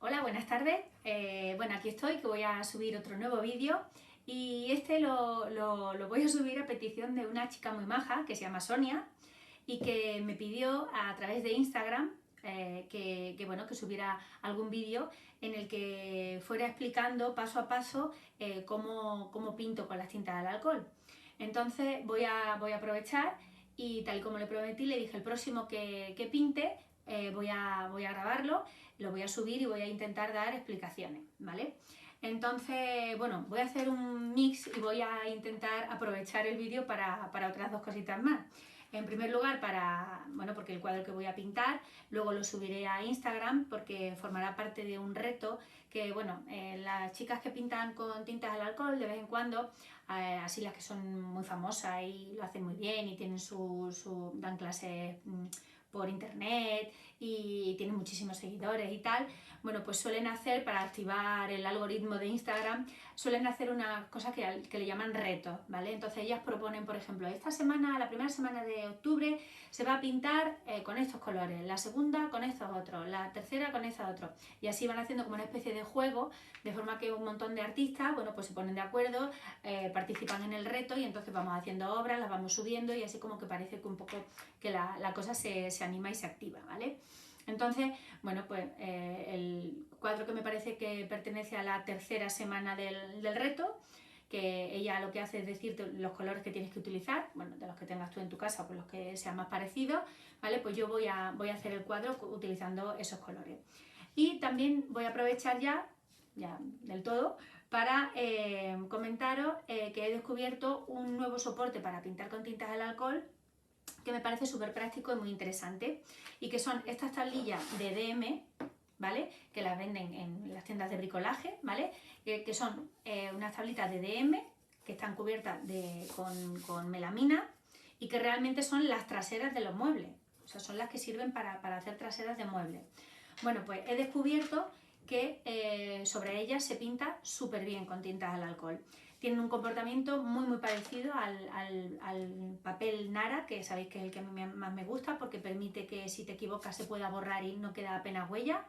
Hola, buenas tardes. Bueno, aquí estoy, que voy a subir otro nuevo vídeo y este lo voy a subir a petición de una chica muy maja que se llama Sonia y que me pidió a través de Instagram que subiera algún vídeo en el que fuera explicando paso a paso cómo pinto con las tintas al alcohol. Entonces voy a aprovechar y tal y como le prometí, le dije el próximo que pinte voy a grabarlo, lo voy a subir y voy a intentar dar explicaciones, ¿vale? Entonces, bueno, voy a hacer un mix y voy a intentar aprovechar el vídeo para otras dos cositas más. En primer lugar, porque el cuadro que voy a pintar, luego lo subiré a Instagram porque formará parte de un reto que, las chicas que pintan con tintas al alcohol de vez en cuando, así las que son muy famosas y lo hacen muy bien y tienen dan clases por internet y tienen muchísimos seguidores y tal, bueno, pues suelen hacer, para activar el algoritmo de Instagram, suelen hacer una cosa que le llaman retos, ¿vale? Entonces ellas proponen, por ejemplo, esta semana, la primera semana de octubre, se va a pintar con estos colores, la segunda con estos otros, la tercera con estos otros, y así van haciendo como una especie de juego, de forma que un montón de artistas, bueno, pues se ponen de acuerdo, participan en el reto y entonces vamos haciendo obras, las vamos subiendo y así como que parece que un poco que la cosa se anima y se activa, ¿vale? Entonces, bueno, pues el cuadro que me parece que pertenece a la tercera semana del reto, que ella lo que hace es decirte los colores que tienes que utilizar, bueno, de los que tengas tú en tu casa o por los que sean más parecidos, ¿vale? Pues yo voy a hacer el cuadro utilizando esos colores. Y también voy a aprovechar ya del todo, para comentaros que he descubierto un nuevo soporte para pintar con tintas al alcohol que me parece súper práctico y muy interesante, y que son estas tablillas de DM, ¿vale? Que las venden en las tiendas de bricolaje, ¿vale? Que son unas tablitas de DM que están cubiertas con melamina y que realmente son las traseras de los muebles, o sea, son las que sirven para hacer traseras de muebles. Bueno, pues he descubierto que sobre ellas se pinta súper bien con tintas al alcohol. Tienen un comportamiento muy parecido al papel Nara, que sabéis que es el que a mí más me gusta porque permite que si te equivocas se pueda borrar y no queda apenas huella.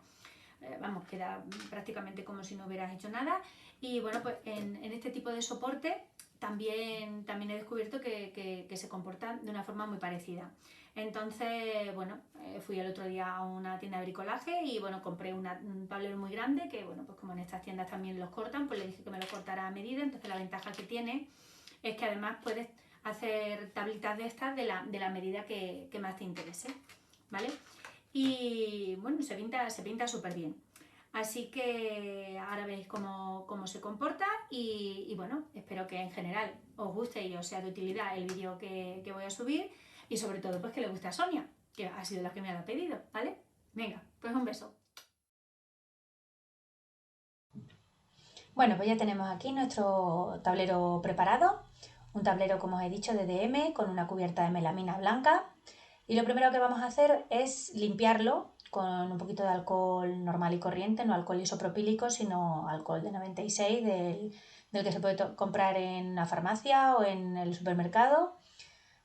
Queda prácticamente como si no hubieras hecho nada. Y bueno, pues en este tipo de soporte también he descubierto que se comportan de una forma muy parecida. Entonces, bueno, fui el otro día a una tienda de bricolaje y bueno, compré un tablero muy grande que, bueno, pues como en estas tiendas también los cortan, pues le dije que me lo cortara a medida. Entonces la ventaja que tiene es que además puedes hacer tablitas de estas de la medida que más te interese, ¿vale? Y bueno, se pinta súper bien. Así que ahora veis cómo se comporta y bueno, espero que en general os guste y os sea de utilidad el vídeo que voy a subir y sobre todo pues que le guste a Sonia, que ha sido la que me lo ha pedido, ¿vale? Venga, pues un beso. Bueno, pues ya tenemos aquí nuestro tablero preparado, un tablero como os he dicho de DM con una cubierta de melamina blanca, y lo primero que vamos a hacer es limpiarlo con un poquito de alcohol normal y corriente, no alcohol isopropílico, sino alcohol de 96 del que se puede comprar en la farmacia o en el supermercado,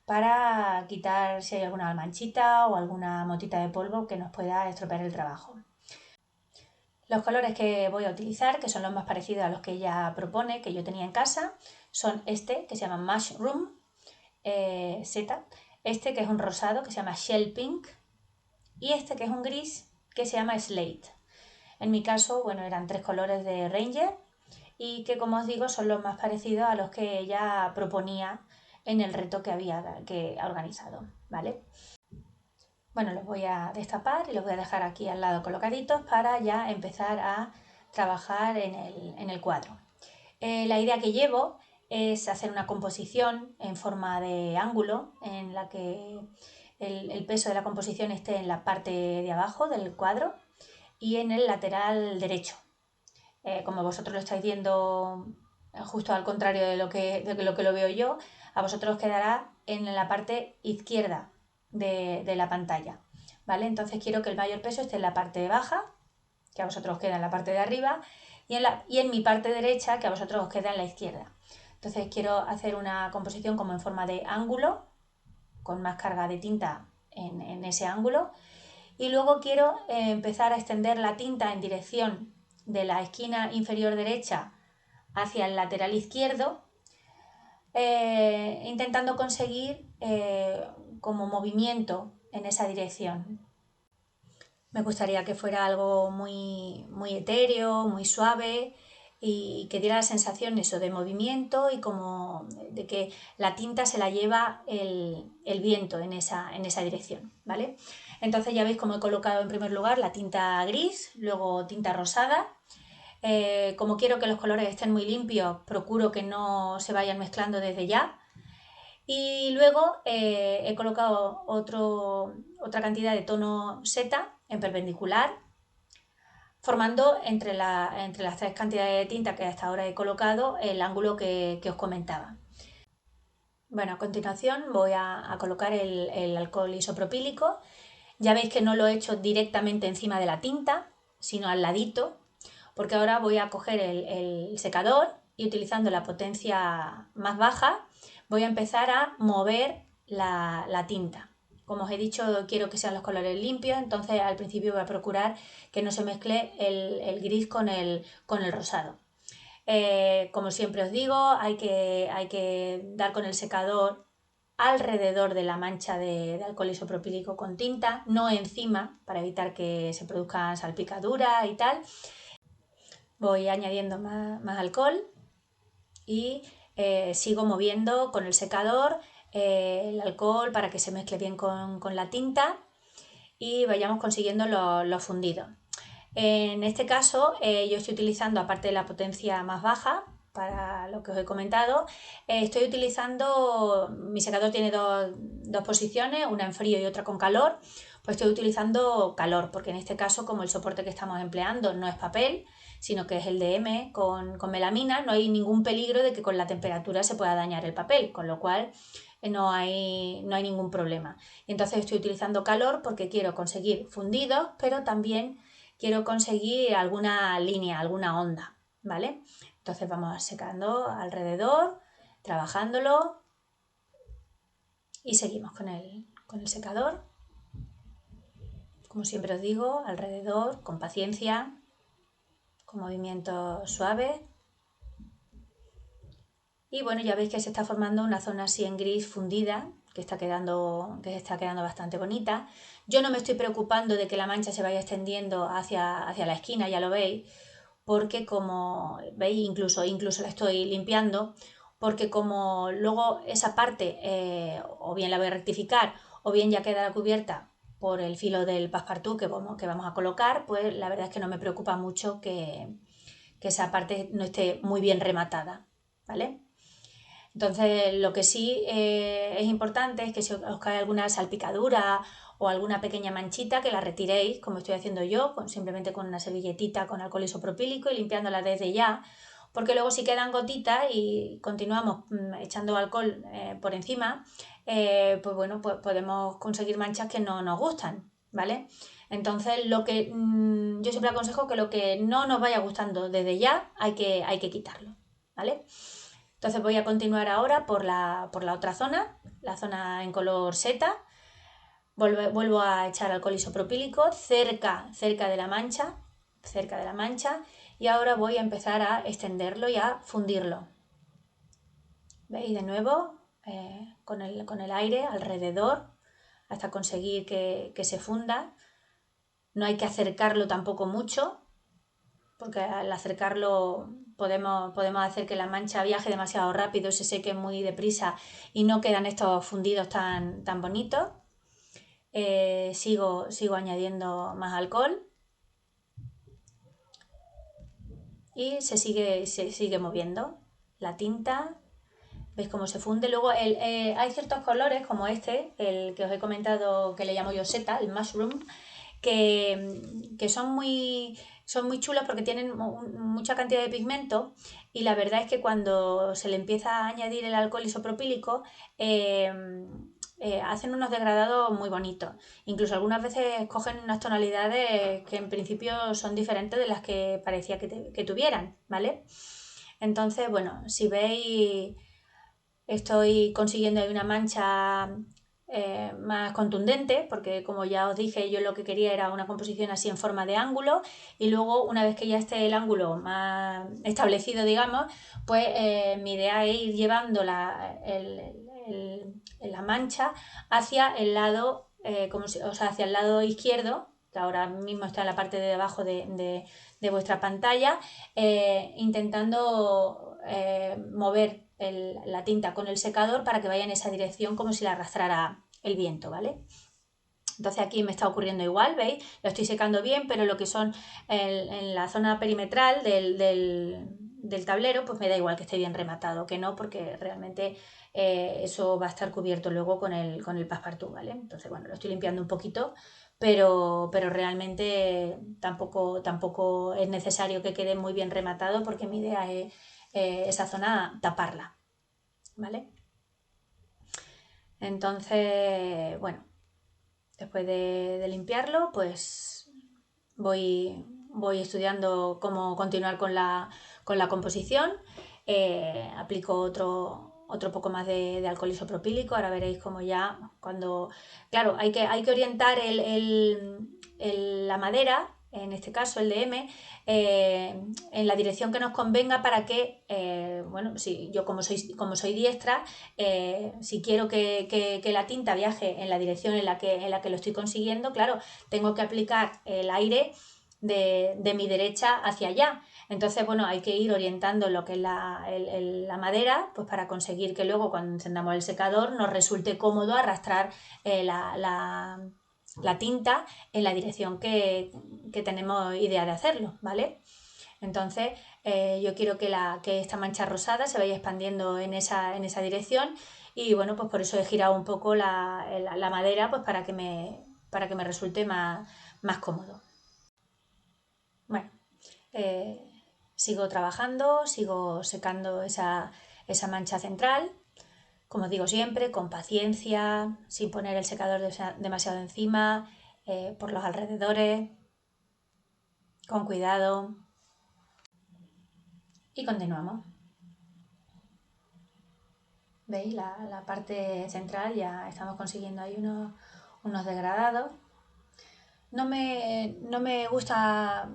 para quitar si hay alguna manchita o alguna motita de polvo que nos pueda estropear el trabajo. Los colores que voy a utilizar, que son los más parecidos a los que ella propone, que yo tenía en casa, son este, que se llama Mushroom Z, este que es un rosado, que se llama Shell Pink, y este que es un gris, que se llama Slate. En mi caso, bueno, eran tres colores de Ranger y que, como os digo, son los más parecidos a los que ella proponía en el reto que ha organizado, ¿vale? Bueno, los voy a destapar y los voy a dejar aquí al lado colocaditos para ya empezar a trabajar en el cuadro. La idea que llevo es hacer una composición en forma de ángulo en la que el peso de la composición esté en la parte de abajo del cuadro y en el lateral derecho. Como vosotros lo estáis viendo justo al contrario de lo que lo veo yo, a vosotros os quedará en la parte izquierda de la pantalla, ¿vale? Entonces quiero que el mayor peso esté en la parte baja, que a vosotros os queda en la parte de arriba, y en mi parte derecha, que a vosotros os queda en la izquierda. Entonces quiero hacer una composición como en forma de ángulo, con más carga de tinta en ese ángulo, y luego quiero empezar a extender la tinta en dirección de la esquina inferior derecha hacia el lateral izquierdo, intentando conseguir como movimiento en esa dirección. Me gustaría que fuera algo muy, muy etéreo, muy suave y que diera la sensación eso de movimiento y como de que la tinta se la lleva el viento en esa dirección, ¿vale? Entonces ya veis cómo he colocado en primer lugar la tinta gris, luego tinta rosada. Como quiero que los colores estén muy limpios, procuro que no se vayan mezclando desde ya. Y luego he colocado otra cantidad de tono seta en perpendicular, formando entre las tres cantidades de tinta que hasta ahora he colocado el ángulo que os comentaba. Bueno, a continuación voy a colocar el alcohol isopropílico. Ya veis que no lo he hecho directamente encima de la tinta, sino al ladito, porque ahora voy a coger el secador y utilizando la potencia más baja voy a empezar a mover la tinta. Como os he dicho, quiero que sean los colores limpios, entonces al principio voy a procurar que no se mezcle el gris con el rosado. Como siempre os digo, hay que dar con el secador alrededor de la mancha de alcohol isopropílico con tinta, no encima, para evitar que se produzcan salpicaduras y tal. Voy añadiendo más alcohol y sigo moviendo con el secador el alcohol para que se mezcle bien con la tinta y vayamos consiguiendo los fundidos. En este caso yo estoy utilizando, aparte de la potencia más baja, para lo que os he comentado, estoy utilizando, mi secador tiene dos posiciones, una en frío y otra con calor, pues estoy utilizando calor, porque en este caso, como el soporte que estamos empleando no es papel, sino que es el DM con melamina, no hay ningún peligro de que con la temperatura se pueda dañar el papel, con lo cual no hay ningún problema. Y entonces estoy utilizando calor porque quiero conseguir fundidos, pero también quiero conseguir alguna línea, alguna onda, ¿vale? Entonces vamos secando alrededor, trabajándolo y seguimos con el secador. Como siempre os digo, alrededor, con paciencia, con movimientos suaves. Y bueno, ya veis que se está formando una zona así en gris fundida, que se está quedando bastante bonita. Yo no me estoy preocupando de que la mancha se vaya extendiendo hacia la esquina, ya lo veis, porque como veis, incluso la estoy limpiando, porque como luego esa parte o bien la voy a rectificar o bien ya queda cubierta por el filo del passepartout que vamos a colocar, pues la verdad es que no me preocupa mucho que esa parte no esté muy bien rematada, ¿vale? Entonces, lo que sí es importante es que si os cae alguna salpicadura o alguna pequeña manchita, que la retiréis, como estoy haciendo yo, simplemente con una servilletita con alcohol isopropílico y limpiándola desde ya, porque luego si quedan gotitas y continuamos echando alcohol por encima, pues bueno, pues podemos conseguir manchas que no nos gustan, ¿vale? Entonces, yo siempre aconsejo que lo que no nos vaya gustando desde ya hay que quitarlo, ¿vale? Entonces voy a continuar ahora por la otra zona, la zona en color seta. Vuelvo a echar alcohol isopropílico cerca de la mancha, y ahora voy a empezar a extenderlo y a fundirlo. ¿Veis? De nuevo, con el aire alrededor hasta conseguir que se funda. No hay que acercarlo tampoco mucho, porque al acercarlo podemos hacer que la mancha viaje demasiado rápido, se seque muy deprisa y no quedan estos fundidos tan bonitos. Sigo añadiendo más alcohol y se sigue moviendo la tinta. ¿Veis cómo se funde? Luego hay ciertos colores como este, el que os he comentado que le llamo yo seta, el mushroom, que son muy chulos porque tienen mucha cantidad de pigmento y la verdad es que cuando se le empieza a añadir el alcohol isopropílico hacen unos degradados muy bonitos. Incluso algunas veces cogen unas tonalidades que en principio son diferentes de las que parecía que tuvieran, ¿vale? Entonces, bueno, si veis, estoy consiguiendo ahí una mancha más contundente, porque como ya os dije, yo lo que quería era una composición así en forma de ángulo, y luego una vez que ya esté el ángulo más establecido, digamos, pues mi idea es ir llevando la mancha hacia el lado, hacia el lado izquierdo, que ahora mismo está en la parte de abajo de vuestra pantalla, intentando mover la tinta con el secador para que vaya en esa dirección como si la arrastrara el viento, ¿vale? Entonces aquí me está ocurriendo igual, ¿veis? Lo estoy secando bien, pero lo que son en la zona perimetral del tablero, pues me da igual que esté bien rematado, que no, porque realmente eso va a estar cubierto luego con el passepartout, ¿vale? Entonces, bueno, lo estoy limpiando un poquito, pero realmente tampoco es necesario que quede muy bien rematado, porque mi idea es esa zona taparla, ¿vale? Entonces, bueno, después de limpiarlo, pues voy estudiando cómo continuar con la composición. Aplico otro poco más de alcohol isopropílico. Ahora veréis como ya cuando... Claro, hay que orientar la madera, en este caso el DM, en la dirección que nos convenga para que, bueno, si yo como soy diestra, si quiero que la tinta viaje en la dirección en la que lo estoy consiguiendo, claro, tengo que aplicar el aire de mi derecha hacia allá. Entonces, bueno, hay que ir orientando lo que es la madera, pues para conseguir que luego cuando encendamos el secador nos resulte cómodo arrastrar la tinta en la dirección que tenemos idea de hacerlo, ¿vale? Entonces, yo quiero que esta mancha rosada se vaya expandiendo en esa dirección, y bueno, pues por eso he girado un poco la madera, pues para que me resulte más cómodo. Bueno, sigo trabajando, sigo secando esa mancha central, como digo siempre, con paciencia, sin poner el secador demasiado encima, por los alrededores, con cuidado. Y continuamos. ¿Veis? La parte central ya estamos consiguiendo ahí unos degradados. No me gusta.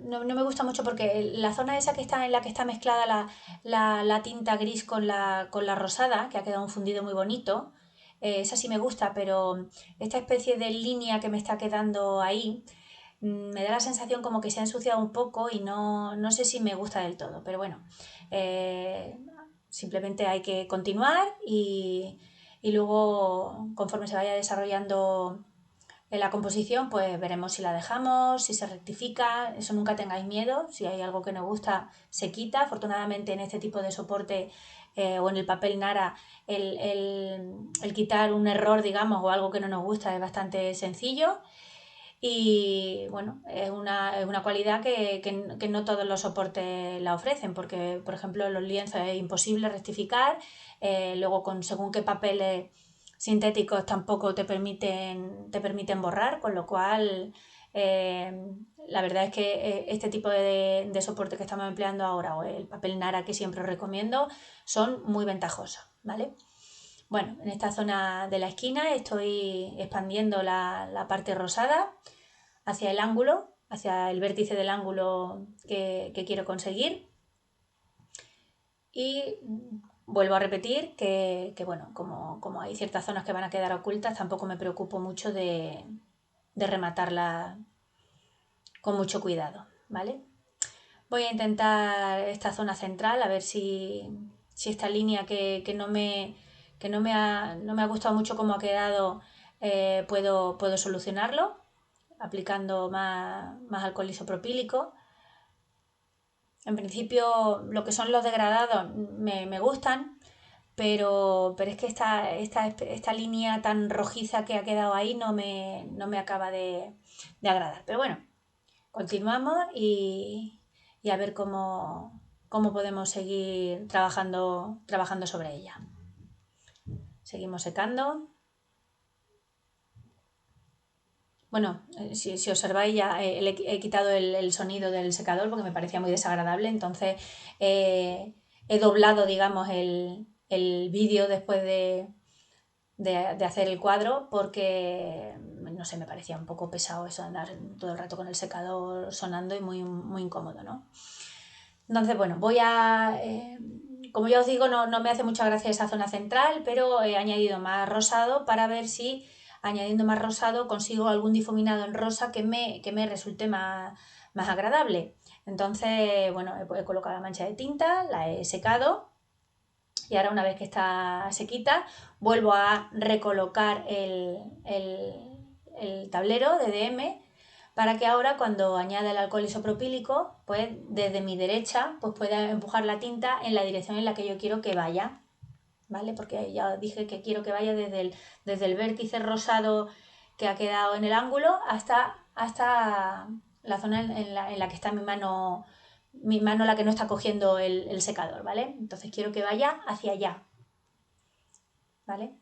No me gusta mucho porque la zona esa en la que está mezclada la tinta gris con la rosada, que ha quedado un fundido muy bonito, esa sí me gusta, pero esta especie de línea que me está quedando ahí me da la sensación como que se ha ensuciado un poco y no sé si me gusta del todo, pero bueno, simplemente hay que continuar y luego, conforme se vaya desarrollando en la composición, pues veremos si la dejamos, si se rectifica. Eso, nunca tengáis miedo. Si hay algo que no gusta, se quita. Afortunadamente en este tipo de soporte o en el papel Nara, el quitar un error, digamos, o algo que no nos gusta es bastante sencillo. Y bueno, es una cualidad que no todos los soportes la ofrecen, porque por ejemplo los lienzos es imposible rectificar, luego según qué papeles sintéticos tampoco te permiten borrar, con lo cual la verdad es que este tipo de soporte que estamos empleando ahora, o el papel Nara que siempre os recomiendo, son muy ventajosos, ¿vale? Bueno, en esta zona de la esquina estoy expandiendo la parte rosada hacia el ángulo, hacia el vértice del ángulo que quiero conseguir. Y vuelvo a repetir que bueno, como hay ciertas zonas que van a quedar ocultas, tampoco me preocupo mucho de rematarla con mucho cuidado, ¿vale? Voy a intentar esta zona central, a ver si esta línea que no me ha gustado mucho cómo ha quedado, puedo solucionarlo aplicando más alcohol isopropílico. En principio lo que son los degradados me gustan, pero es que esta línea tan rojiza que ha quedado ahí no me acaba de agradar. Pero bueno, continuamos y a ver cómo podemos seguir trabajando sobre ella. Seguimos secando. Bueno, si observáis ya he quitado el sonido del secador porque me parecía muy desagradable, entonces he doblado, digamos, el vídeo después de de hacer el cuadro porque, no sé, me parecía un poco pesado eso de andar todo el rato con el secador sonando y muy, muy incómodo, ¿no? Entonces, bueno, como ya os digo, no me hace mucha gracia esa zona central, pero he añadido más rosado para ver si añadiendo más rosado consigo algún difuminado en rosa que me resulte más agradable. Entonces, bueno, he colocado la mancha de tinta, la he secado y ahora una vez que está sequita vuelvo a recolocar el tablero de DM para que ahora cuando añada el alcohol isopropílico, pues desde mi derecha pues pueda empujar la tinta en la dirección en la que yo quiero que vaya, ¿vale? Porque ya dije que quiero que vaya desde el vértice rosado que ha quedado en el ángulo hasta la zona en la que está mi mano la que no está cogiendo el secador, ¿vale? Entonces quiero que vaya hacia allá, ¿vale?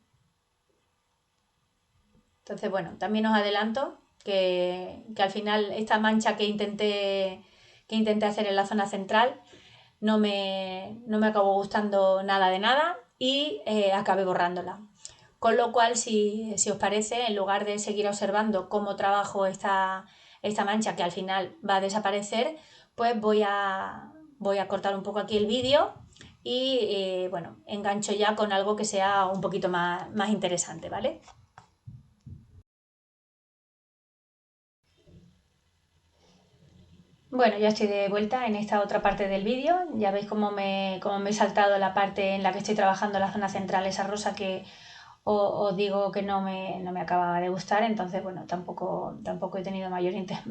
Entonces, bueno, también os adelanto que al final esta mancha que intenté hacer en la zona central no me acabó gustando nada de nada y acabé borrándola. Con lo cual, si os parece, en lugar de seguir observando cómo trabajo esta mancha que al final va a desaparecer, pues voy a cortar un poco aquí el vídeo y bueno, engancho ya con algo que sea un poquito más interesante, ¿vale? Bueno, ya estoy de vuelta en esta otra parte del vídeo. Ya veis cómo me he saltado la parte en la que estoy trabajando la zona central, esa rosa que os digo que no me acababa de gustar. Entonces, bueno, tampoco he tenido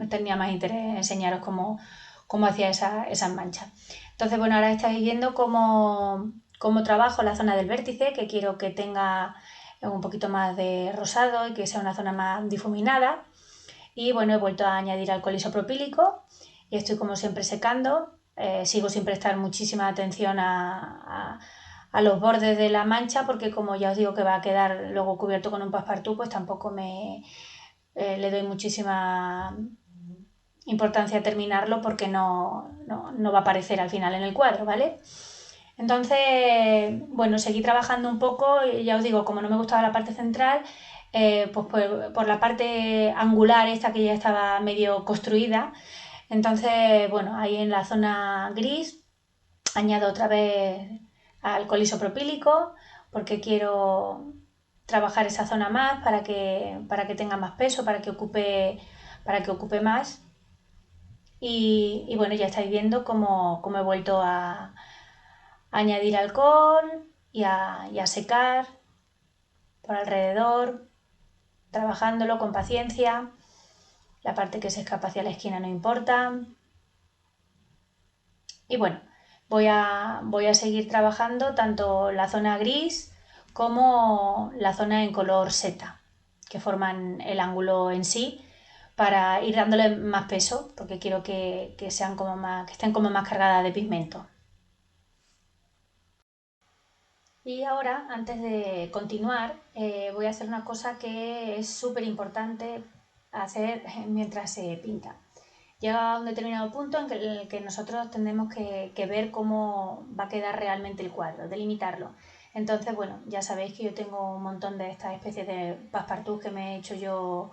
tenía más interés en enseñaros cómo hacía esas manchas. Entonces, bueno, ahora estáis viendo cómo trabajo la zona del vértice, que quiero que tenga un poquito más de rosado y que sea una zona más difuminada. Y bueno, he vuelto a añadir alcohol isopropílico y estoy como siempre secando. Sigo sin prestar muchísima atención a los bordes de la mancha porque como ya os digo que va a quedar luego cubierto con un passepartout, pues tampoco le doy muchísima importancia a terminarlo porque no va a aparecer al final en el cuadro, ¿vale? Entonces, bueno, seguí trabajando un poco y ya os digo, como no me gustaba la parte central, pues por la parte angular esta que ya estaba medio construida, entonces, bueno, ahí en la zona gris añado otra vez alcohol isopropílico porque quiero trabajar esa zona más para que tenga más peso, para que ocupe más. Y bueno, ya estáis viendo cómo he vuelto a añadir alcohol y a secar por alrededor, trabajándolo con paciencia. La parte que se escapa hacia la esquina no importa. Y bueno, voy a seguir trabajando tanto la zona gris como la zona en color seta, que forman el ángulo en sí, para ir dándole más peso, porque quiero que sean que estén como más cargadas de pigmento. Y ahora, antes de continuar, voy a hacer una cosa que es súper importante hacer mientras se pinta. Llega a un determinado punto en el que nosotros tenemos que ver cómo va a quedar realmente el cuadro, delimitarlo. Entonces, bueno, ya sabéis que yo tengo un montón de estas especies de passepartout que me he hecho yo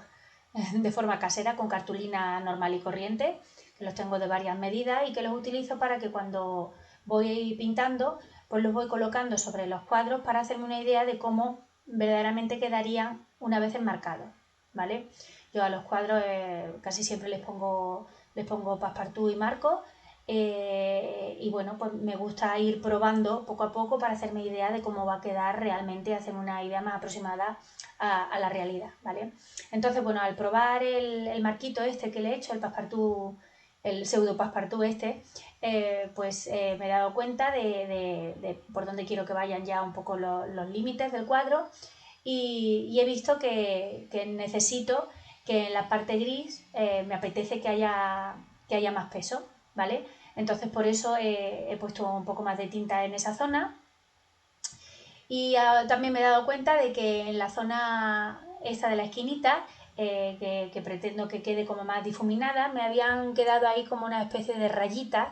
de forma casera con cartulina normal y corriente, que los tengo de varias medidas y que los utilizo para que cuando voy pintando, pues los voy colocando sobre los cuadros para hacerme una idea de cómo verdaderamente quedarían una vez enmarcados, ¿vale? Yo a los cuadros casi siempre les pongo passepartout y marco y bueno, pues me gusta ir probando poco a poco para hacerme idea de cómo va a quedar realmente, hacerme una idea más aproximada a la realidad, ¿vale? Entonces, bueno, al probar el marquito este que le he hecho, el passepartout, el pseudo passepartout este, me he dado cuenta de por dónde quiero que vayan ya un poco los límites del cuadro y he visto que necesito que en la parte gris me apetece que haya más peso, ¿vale? Entonces por eso he puesto un poco más de tinta en esa zona y también me he dado cuenta de que en la zona esta de la esquinita, que pretendo que quede como más difuminada, me habían quedado ahí como una especie de rayitas,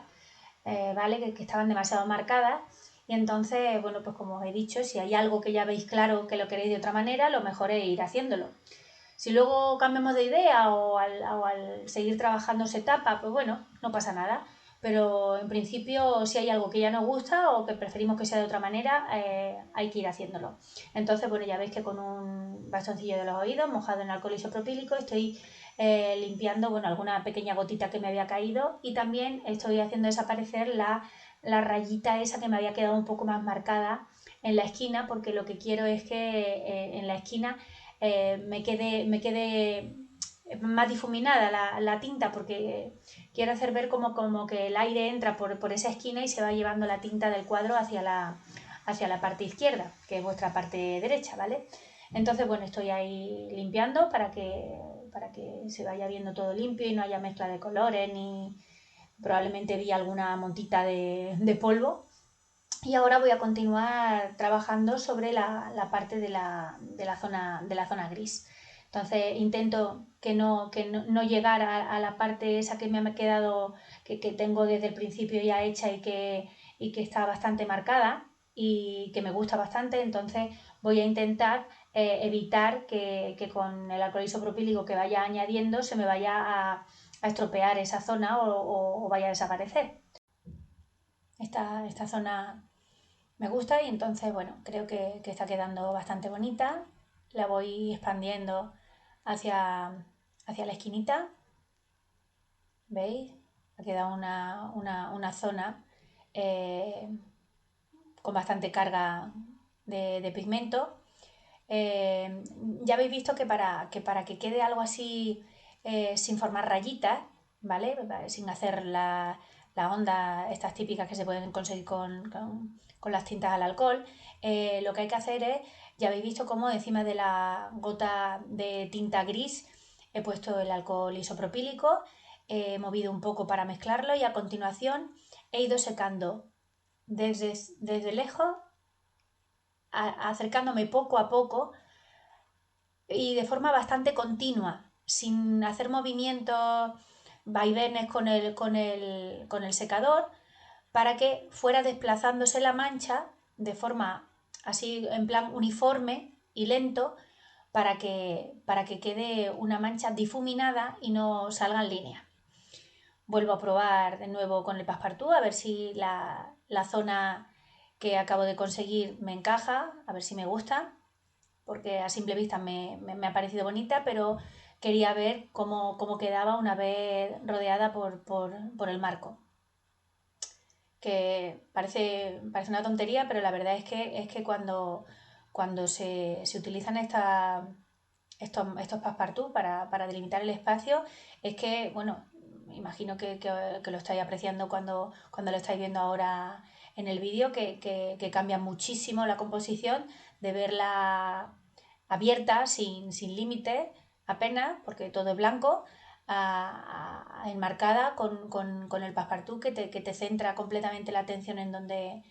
¿vale? Que estaban demasiado marcadas Y entonces, bueno, pues como os he dicho, si hay algo que ya veis claro que lo queréis de otra manera, lo mejor es ir haciéndolo. Si luego cambiamos de idea o al seguir trabajando se tapa, pues bueno, no pasa nada. Pero en principio, si hay algo que ya nos gusta o que preferimos que sea de otra manera, hay que ir haciéndolo. Entonces, bueno, ya veis que con un bastoncillo de los oídos mojado en alcohol isopropílico estoy limpiando, bueno, alguna pequeña gotita que me había caído, y también estoy haciendo desaparecer la rayita esa que me había quedado un poco más marcada en la esquina, porque lo que quiero es que en la esquina me quede más difuminada la tinta, porque quiero hacer ver como que el aire entra por esa esquina y se va llevando la tinta del cuadro hacia la parte izquierda, que es vuestra parte derecha, ¿vale? Entonces, bueno, estoy ahí limpiando para que se vaya viendo todo limpio y no haya mezcla de colores, ni probablemente vi alguna montita de polvo. Y ahora voy a continuar trabajando sobre la parte de la zona gris. Entonces intento no llegar a la parte esa que me ha quedado, que tengo desde el principio ya hecha y que está bastante marcada y que me gusta bastante. Entonces voy a intentar evitar que con el alcohol isopropílico que vaya añadiendo se me vaya a estropear esa zona o vaya a desaparecer. Esta zona me gusta y entonces, bueno, creo que está quedando bastante bonita. La voy expandiendo hacia la esquinita. ¿Veis? Ha quedado una zona eh, con bastante carga de pigmento. Ya habéis visto que para que quede algo así sin formar rayitas, ¿vale? Sin hacer la onda, estas típicas que se pueden conseguir con las tintas al alcohol, lo que hay que hacer es, ya habéis visto cómo encima de la gota de tinta gris he puesto el alcohol isopropílico, he movido un poco para mezclarlo y a continuación he ido secando desde lejos, acercándome poco a poco y de forma bastante continua, sin hacer movimientos, vaivenes con el secador, para que fuera desplazándose la mancha de forma así en plan uniforme y lento, para que quede una mancha difuminada y no salgan líneas. Vuelvo a probar de nuevo con el Passepartout a ver si la zona que acabo de conseguir me encaja, a ver si me gusta, porque a simple vista me ha parecido bonita, pero quería ver cómo quedaba una vez rodeada por el marco. Que parece una tontería, pero la verdad es que cuando se utilizan estos Passepartout para delimitar el espacio, es que, bueno, imagino que lo estáis apreciando cuando lo estáis viendo ahora en el vídeo, que cambia muchísimo la composición de verla abierta, sin límite apenas, porque todo es blanco, enmarcada con el Passepartout que te centra completamente la atención en donde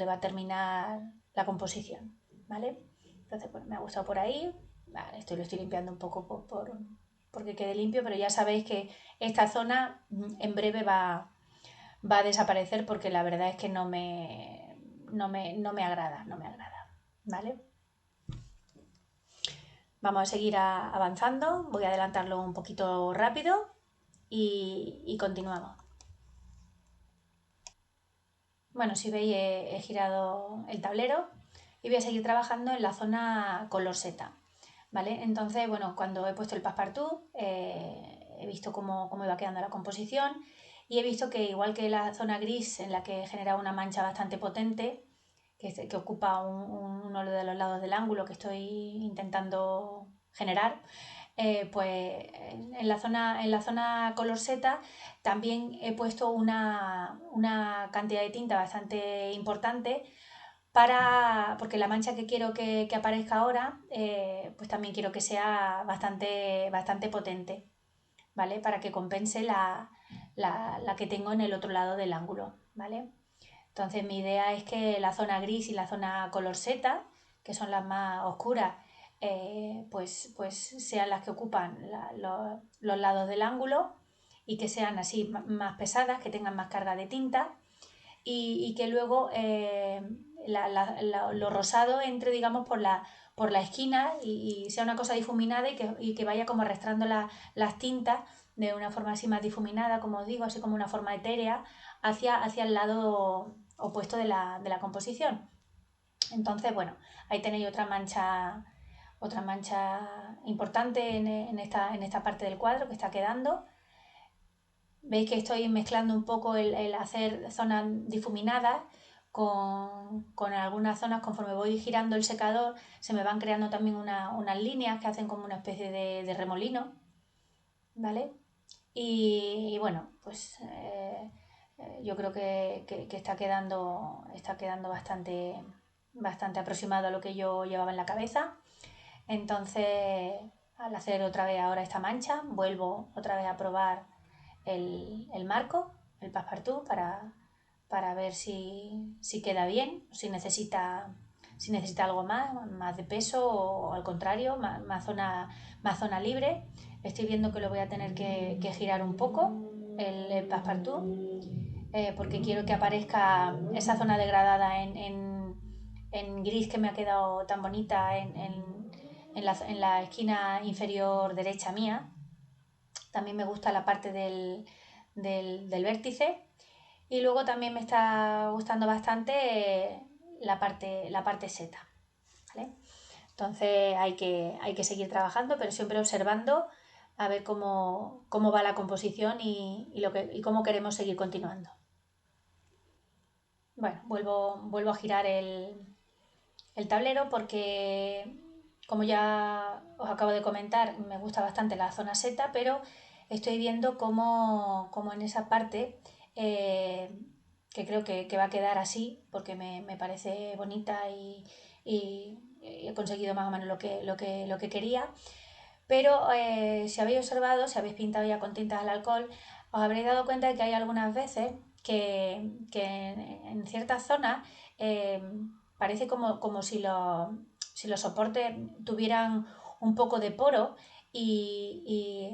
va a terminar la composición, ¿vale? Entonces, bueno, me ha gustado por ahí. Vale, lo estoy limpiando un poco porque quede limpio, pero ya sabéis que esta zona en breve va a desaparecer, porque la verdad es que no me agrada, ¿vale? Vamos a seguir avanzando, voy a adelantarlo un poquito rápido y continuamos. Bueno, si veis he girado el tablero y voy a seguir trabajando en la zona color seta, ¿vale? Entonces, bueno, cuando he puesto el Passepartout he visto cómo iba quedando la composición y he visto que, igual que la zona gris, en la que he generado una mancha bastante potente, que ocupa uno de los lados del ángulo que estoy intentando generar, pues en la zona color seta también he puesto una cantidad de tinta bastante importante, porque la mancha que quiero que aparezca ahora, pues también quiero que sea bastante potente, ¿vale? Para que compense la que tengo en el otro lado del ángulo, ¿vale? Entonces mi idea es que la zona gris y la zona color seta, que son las más oscuras, pues sean las que ocupan los lados del ángulo y que sean así más pesadas, que tengan más carga de tinta, y que luego lo rosado entre, digamos, por la esquina y sea una cosa difuminada y que vaya como arrastrando las tintas de una forma así más difuminada, como os digo, así como una forma etérea hacia el lado opuesto de la composición. Entonces, bueno, ahí tenéis otra mancha importante en esta parte del cuadro que está quedando. Veis que estoy mezclando un poco el hacer zonas difuminadas con algunas zonas. Conforme voy girando el secador se me van creando también unas líneas que hacen como una especie de remolino, ¿vale? Y bueno, pues yo creo que está quedando bastante aproximado a lo que yo llevaba en la cabeza. Entonces, al hacer otra vez ahora esta mancha, vuelvo otra vez a probar el marco, el passepartout, para ver si queda bien, si necesita algo más de peso o al contrario, más zona libre. Estoy viendo que lo voy a tener que girar un poco el passepartout, porque quiero que aparezca esa zona degradada en gris que me ha quedado tan bonita en la esquina inferior derecha mía. También me gusta la parte del vértice y luego también me está gustando bastante la parte seta, ¿vale? Entonces hay que seguir trabajando, pero siempre observando a ver cómo va la composición y cómo queremos seguir continuando. Bueno, vuelvo a girar el tablero porque, como ya os acabo de comentar, me gusta bastante la zona seta, pero estoy viendo cómo en esa parte, que creo que va a quedar así, porque me parece bonita y he conseguido más o menos lo que quería. Pero si habéis observado, si habéis pintado ya con tintas al alcohol, os habréis dado cuenta de que hay algunas veces que en ciertas zonas parece como si los soportes tuvieran un poco de poro y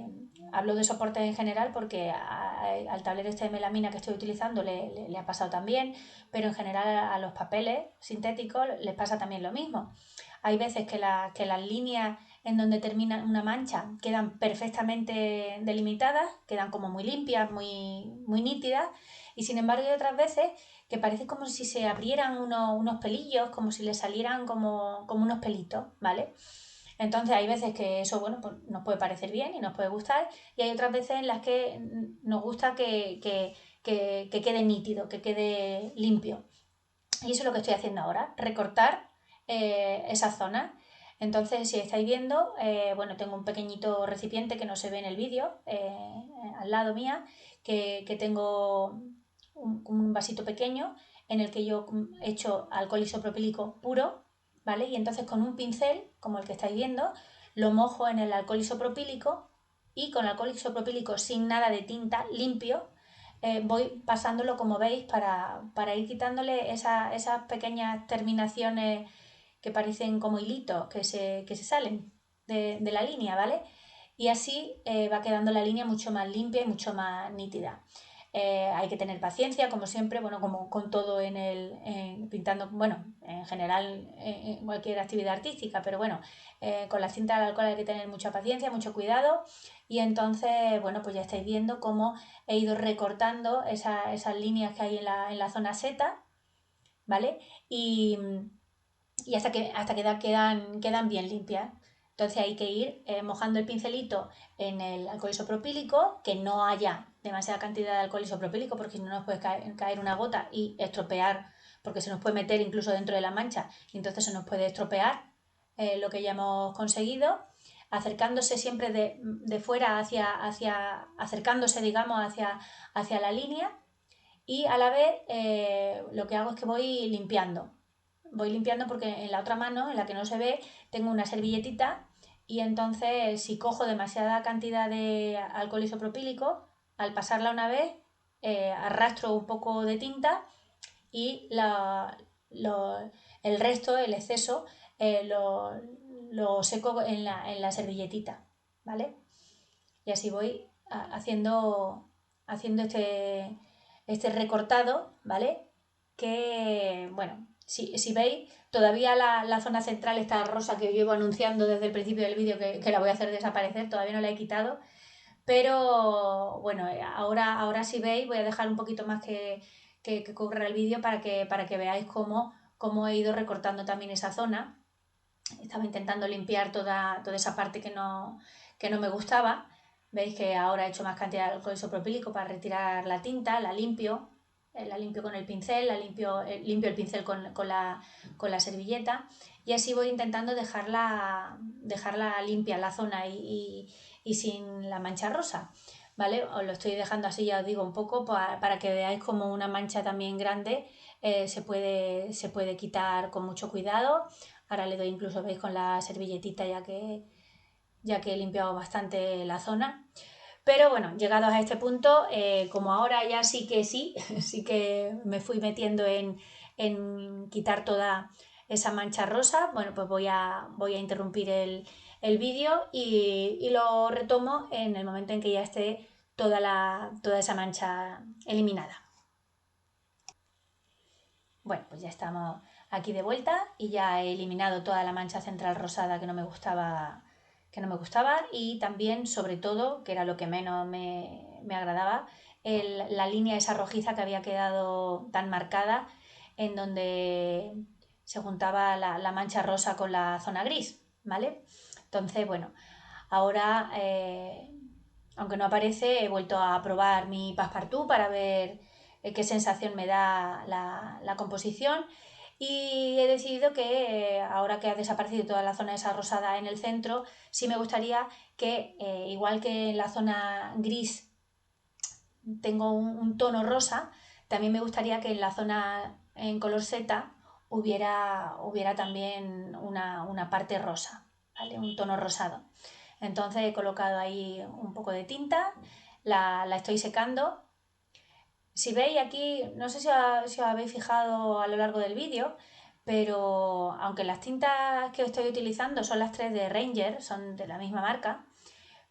hablo de soportes en general porque al tablero este de melamina que estoy utilizando le ha pasado también, pero en general a los papeles sintéticos les pasa también lo mismo. Hay veces que las líneas en donde termina una mancha quedan perfectamente delimitadas, quedan como muy limpias, muy nítidas, y sin embargo hay otras veces que parece como si se abrieran unos pelillos, como si le salieran como unos pelitos, ¿vale? Entonces hay veces que eso, bueno, pues nos puede parecer bien y nos puede gustar, y hay otras veces en las que nos gusta que quede nítido, que quede limpio. Y eso es lo que estoy haciendo ahora, recortar esa zona. Entonces, si estáis viendo, bueno, tengo un pequeñito recipiente que no se ve en el vídeo, al lado mía, que tengo un vasito pequeño en el que yo he hecho alcohol isopropílico puro, ¿vale? Y entonces con un pincel, como el que estáis viendo, lo mojo en el alcohol isopropílico y con alcohol isopropílico sin nada de tinta, limpio, voy pasándolo, como veis, para ir quitándole esas pequeñas terminaciones que parecen como hilitos que se salen de la línea, ¿vale? Y así va quedando la línea mucho más limpia y mucho más nítida. Hay que tener paciencia, como siempre, bueno, como con todo pintando, bueno, en general en cualquier actividad artística, pero bueno, con la cinta de alcohol hay que tener mucha paciencia, mucho cuidado, y entonces, bueno, pues ya estáis viendo cómo he ido recortando esas líneas que hay en la zona seta, ¿vale? Y hasta que quedan bien limpias. Entonces hay que ir mojando el pincelito en el alcohol isopropílico, que no haya demasiada cantidad de alcohol isopropílico porque si no nos puede caer una gota y estropear, porque se nos puede meter incluso dentro de la mancha y entonces se nos puede estropear lo que ya hemos conseguido, acercándose siempre de fuera acercándose, digamos, hacia la línea, y a la vez lo que hago es que voy limpiando porque en la otra mano, en la que no se ve, tengo una servilletita, y entonces si cojo demasiada cantidad de alcohol isopropílico, al pasarla una vez, arrastro un poco de tinta y el resto, el exceso, lo seco en la servilletita, ¿vale? Y así voy haciendo este recortado, ¿vale? que, bueno, si veis, todavía la zona central está rosa que os llevo anunciando desde el principio del vídeo que la voy a hacer desaparecer, todavía no la he quitado, pero bueno, ahora si veis voy a dejar un poquito más que corra el vídeo para que veáis cómo he ido recortando también esa zona. Estaba intentando limpiar toda esa parte que no me gustaba. Veis que ahora he hecho más cantidad de alcohol isopropílico para retirar la tinta, la limpio con el pincel, limpio el pincel con la servilleta y así voy intentando dejarla limpia la zona y sin la mancha rosa. ¿Vale? Os lo estoy dejando así, ya os digo, un poco para que veáis como una mancha también grande se puede quitar con mucho cuidado. Ahora le doy incluso, veis, con la servilletita ya que he limpiado bastante la zona. Pero bueno, llegados a este punto, como ahora ya sí que me fui metiendo en quitar toda esa mancha rosa, bueno, pues voy a interrumpir el vídeo y lo retomo en el momento en que ya esté toda esa mancha eliminada. Bueno, pues ya estamos aquí de vuelta y ya he eliminado toda la mancha central rosada que no me gustaba y también, sobre todo, que era lo que menos me agradaba, la línea esa rojiza que había quedado tan marcada en donde se juntaba la mancha rosa con la zona gris, ¿vale? Entonces, bueno, ahora, aunque no aparece, he vuelto a probar mi Passepartout para ver qué sensación me da la composición y he decidido que ahora que ha desaparecido toda la zona esa rosada en el centro, sí me gustaría que, igual que en la zona gris tengo un tono rosa, también me gustaría que en la zona en color Z hubiera también una parte rosa, ¿vale? Un tono rosado. Entonces he colocado ahí un poco de tinta, la estoy secando. Si veis aquí, no sé si os habéis fijado a lo largo del vídeo, pero aunque las tintas que estoy utilizando son las 3 de Ranger, son de la misma marca,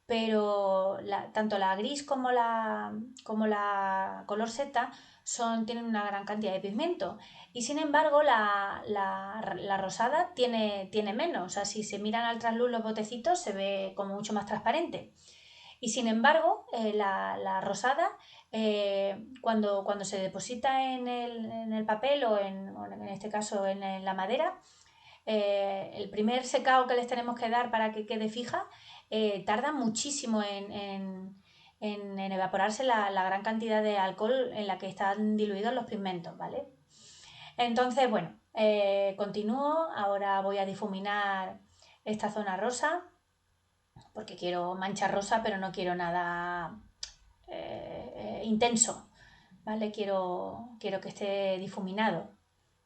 pero tanto la gris como la color Z tienen una gran cantidad de pigmento y sin embargo la rosada tiene menos, o sea, si se miran al trasluz los botecitos se ve como mucho más transparente. Y sin embargo, la rosada, cuando se deposita en el papel o en este caso en la madera, el primer secado que les tenemos que dar para que quede fija tarda muchísimo en evaporarse la gran cantidad de alcohol en la que están diluidos los pigmentos, ¿vale? Entonces, bueno, continúo, ahora voy a difuminar esta zona rosa porque quiero mancha rosa, pero no quiero nada intenso, ¿vale? Quiero que esté difuminado,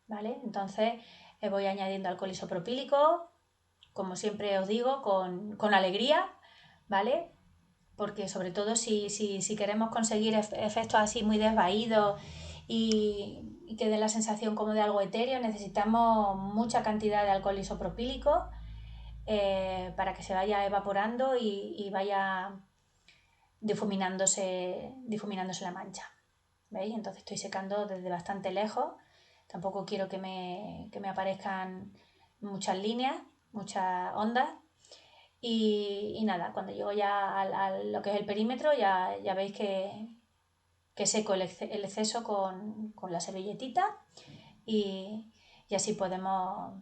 ¿vale? Entonces voy añadiendo alcohol isopropílico, como siempre os digo, con alegría, ¿vale? Porque sobre todo si queremos conseguir efectos así muy desvaídos y que dé la sensación como de algo etéreo, necesitamos mucha cantidad de alcohol isopropílico para que se vaya evaporando y vaya difuminándose la mancha. ¿Veis? Entonces estoy secando desde bastante lejos. Tampoco quiero que me aparezcan muchas líneas, muchas ondas. Y nada, cuando llego ya a lo que es el perímetro, ya veis que seco el exceso con la servilletita y así podemos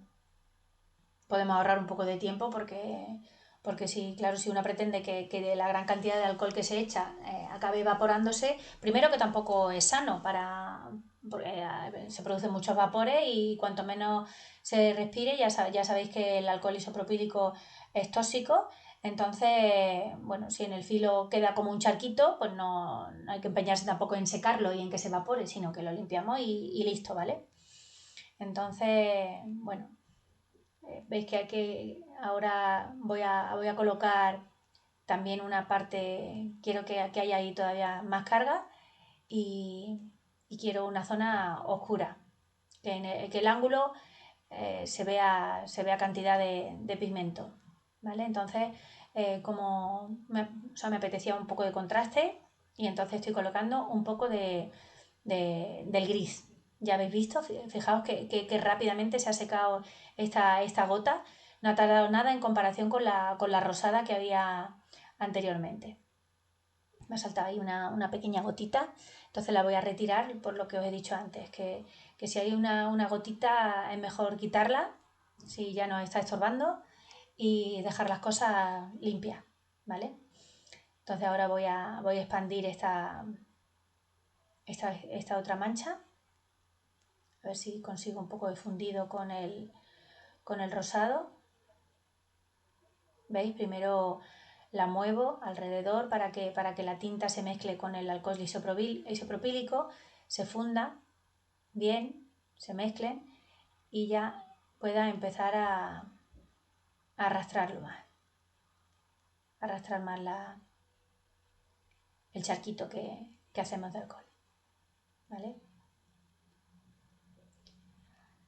ahorrar un poco de tiempo porque si uno pretende que la gran cantidad de alcohol que se echa acabe evaporándose, primero que tampoco es sano porque se producen muchos vapores y cuanto menos se respire, ya sabéis que el alcohol isopropílico es tóxico. Entonces, bueno, si en el filo queda como un charquito, pues no hay que empeñarse tampoco en secarlo y en que se evapore, sino que lo limpiamos y listo, ¿vale? Entonces, bueno, veis que ahora voy a colocar también una parte, quiero que haya ahí todavía más carga y quiero una zona oscura, que el ángulo se vea cantidad de pigmento, ¿vale? Entonces, como me apetecía un poco de contraste y entonces estoy colocando un poco del gris, Ya habéis visto, fijaos que rápidamente se ha secado esta gota. No ha tardado nada en comparación con la rosada que había anteriormente. Me ha saltado ahí una pequeña gotita, entonces la voy a retirar por lo que os he dicho antes, que si hay una gotita es mejor quitarla, si ya nos está estorbando, y dejar las cosas limpias, ¿vale? Entonces ahora voy a expandir esta otra mancha, a ver si consigo un poco de fundido con el rosado. ¿Veis? Primero la muevo alrededor para que la tinta se mezcle con el alcohol isopropílico, se funda bien, se mezclen y ya pueda empezar a arrastrarlo más, arrastrar más el charquito que hacemos de alcohol, ¿vale?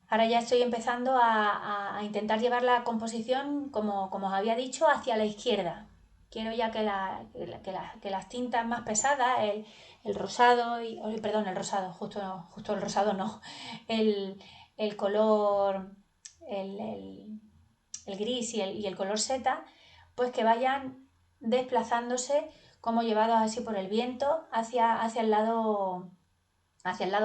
Ahora ya estoy empezando a intentar llevar la composición, como os había dicho, hacia la izquierda. Quiero ya que las tintas más pesadas, el rosado, perdón, el rosado, justo el rosado no, el color, el gris y el color seta, pues que vayan desplazándose como llevados así por el viento hacia el lado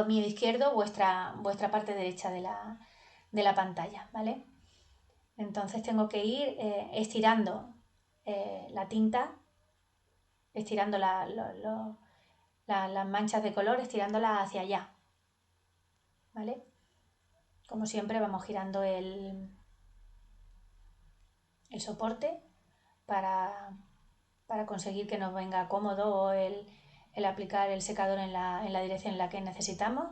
mío izquierdo, vuestra parte derecha de la pantalla, ¿vale? Entonces tengo que ir estirando la tinta, estirando las manchas de color, estirándolas hacia allá, ¿vale? Como siempre vamos girando el soporte para conseguir que nos venga cómodo el aplicar el secador en la dirección en la que necesitamos,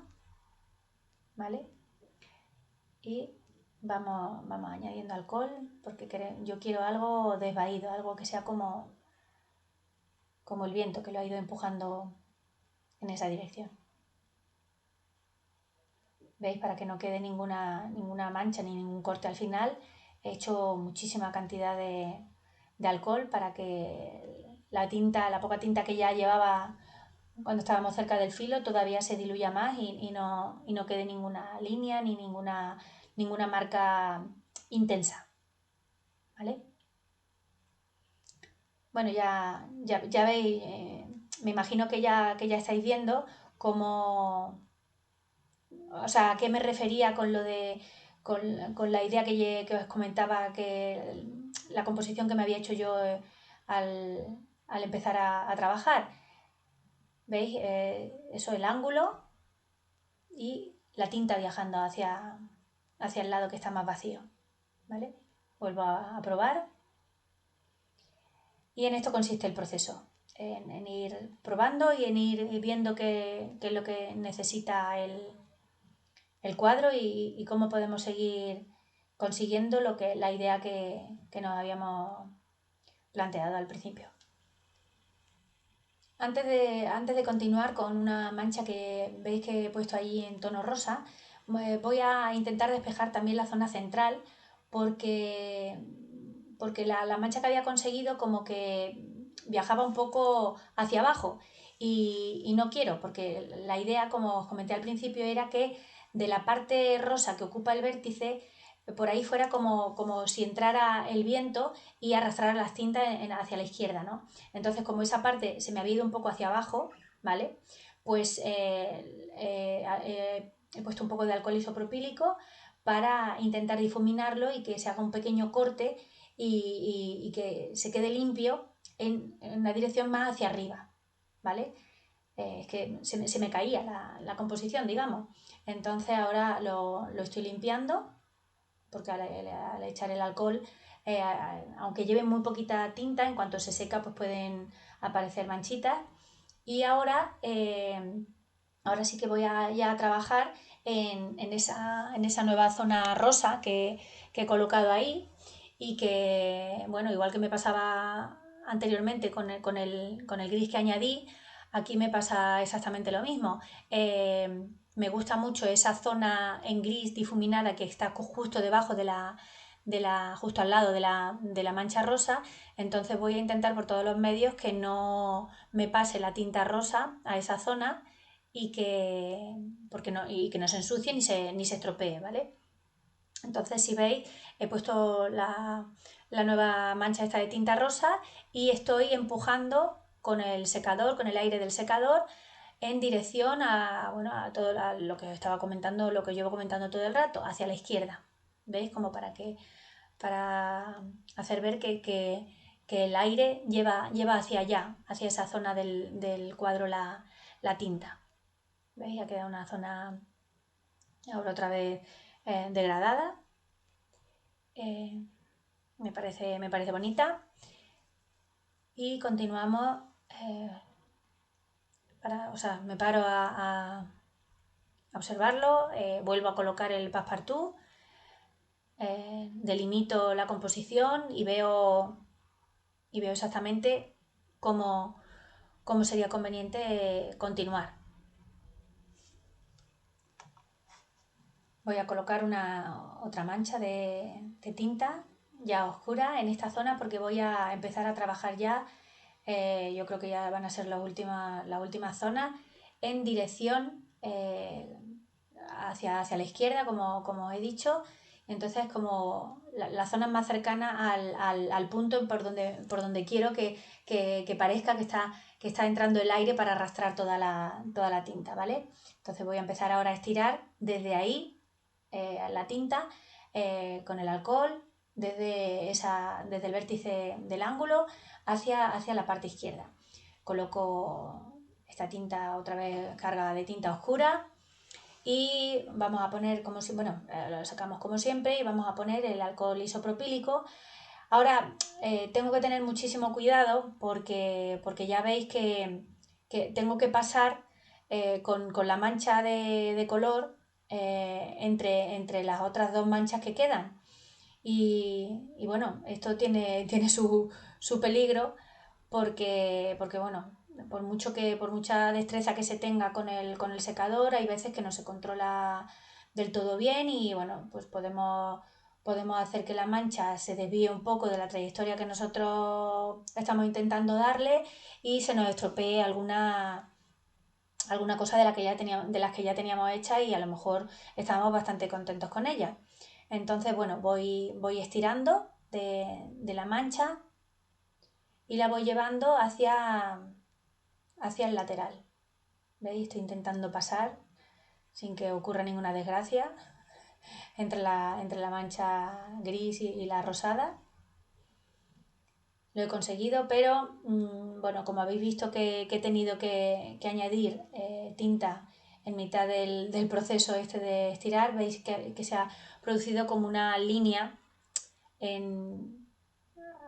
¿vale? Y vamos añadiendo alcohol porque yo quiero algo desvaído, algo que sea como el viento que lo ha ido empujando en esa dirección. ¿Veis? Para que no quede ninguna mancha ni ningún corte al final, he hecho muchísima cantidad de alcohol para que la poca tinta que ya llevaba cuando estábamos cerca del filo todavía se diluya más y no quede ninguna línea ni ninguna marca intensa, ¿vale? Bueno, ya veis, me imagino que ya estáis viendo cómo, o sea, a qué me refería con lo de, con la idea que os comentaba, que la composición que me había hecho yo al empezar a trabajar. ¿Veis? Eso, el ángulo y la tinta viajando hacia el lado que está más vacío, ¿vale? Vuelvo a probar. Y en esto consiste el proceso, en ir probando y en ir viendo qué es lo que necesita el cuadro y cómo podemos seguir consiguiendo la idea que nos habíamos planteado al principio. Antes de continuar con una mancha que veis que he puesto ahí en tono rosa, voy a intentar despejar también la zona central porque la mancha que había conseguido como que viajaba un poco hacia abajo y no quiero, porque la idea, como os comenté al principio, era que de la parte rosa que ocupa el vértice, por ahí fuera como si entrara el viento y arrastrara las tintas hacia la izquierda, ¿no? Entonces, como esa parte se me había ido un poco hacia abajo, ¿vale? Pues he puesto un poco de alcohol isopropílico para intentar difuminarlo y que se haga un pequeño corte y que se quede limpio en la dirección más hacia arriba, ¿vale? Es que se me caía la composición, digamos. Entonces ahora lo estoy limpiando porque al echar el alcohol, aunque lleve muy poquita tinta, en cuanto se seca pues pueden aparecer manchitas. Y ahora sí que voy ya a trabajar en esa nueva zona rosa que he colocado ahí y que, bueno, igual que me pasaba anteriormente con el gris que añadí, aquí me pasa exactamente lo mismo. Me gusta mucho esa zona en gris difuminada que está justo debajo justo al lado de la mancha rosa, entonces voy a intentar por todos los medios que no me pase la tinta rosa a esa zona y que no se ensucie ni se estropee, ¿vale? Entonces, si veis, he puesto la nueva mancha esta de tinta rosa y estoy empujando con el secador, con el aire del secador, en dirección a todo lo que estaba comentando, lo que llevo comentando todo el rato, hacia la izquierda. ¿Veis? Como para hacer ver que el aire lleva hacia allá, hacia esa zona del cuadro la tinta. ¿Veis? Ha quedado una zona ahora otra vez degradada. Me parece bonita. Y continuamos. Me paro a observarlo, vuelvo a colocar el passepartout, delimito la composición y veo exactamente cómo sería conveniente continuar. Voy a colocar otra mancha de tinta ya oscura en esta zona porque voy a empezar a trabajar ya, yo creo que ya van a ser las últimas zonas, en dirección hacia la izquierda, como he dicho. Entonces, como la zona más cercana al punto por donde quiero que parezca que está entrando el aire para arrastrar toda la tinta, ¿vale? Entonces voy a empezar ahora a estirar desde ahí la tinta con el alcohol desde el vértice del ángulo hacia la parte izquierda. Coloco esta tinta otra vez cargada de tinta oscura y vamos a poner lo sacamos como siempre y vamos a poner el alcohol isopropílico. Ahora tengo que tener muchísimo cuidado porque ya veis que tengo que pasar con la mancha de color entre las otras dos manchas que quedan. Y bueno, esto tiene su peligro porque bueno, por mucha destreza que se tenga con el secador, hay veces que no se controla del todo bien y bueno, pues podemos hacer que la mancha se desvíe un poco de la trayectoria que nosotros estamos intentando darle y se nos estropee alguna cosa de las que ya teníamos hecha y a lo mejor estábamos bastante contentos con ella. Entonces, bueno, voy estirando de la mancha y la voy llevando hacia el lateral. ¿Veis? Estoy intentando pasar sin que ocurra ninguna desgracia entre la mancha gris y la rosada. Lo he conseguido, pero bueno, como habéis visto que he tenido que añadir tinta en mitad del proceso este de estirar, veis que se ha producido como una línea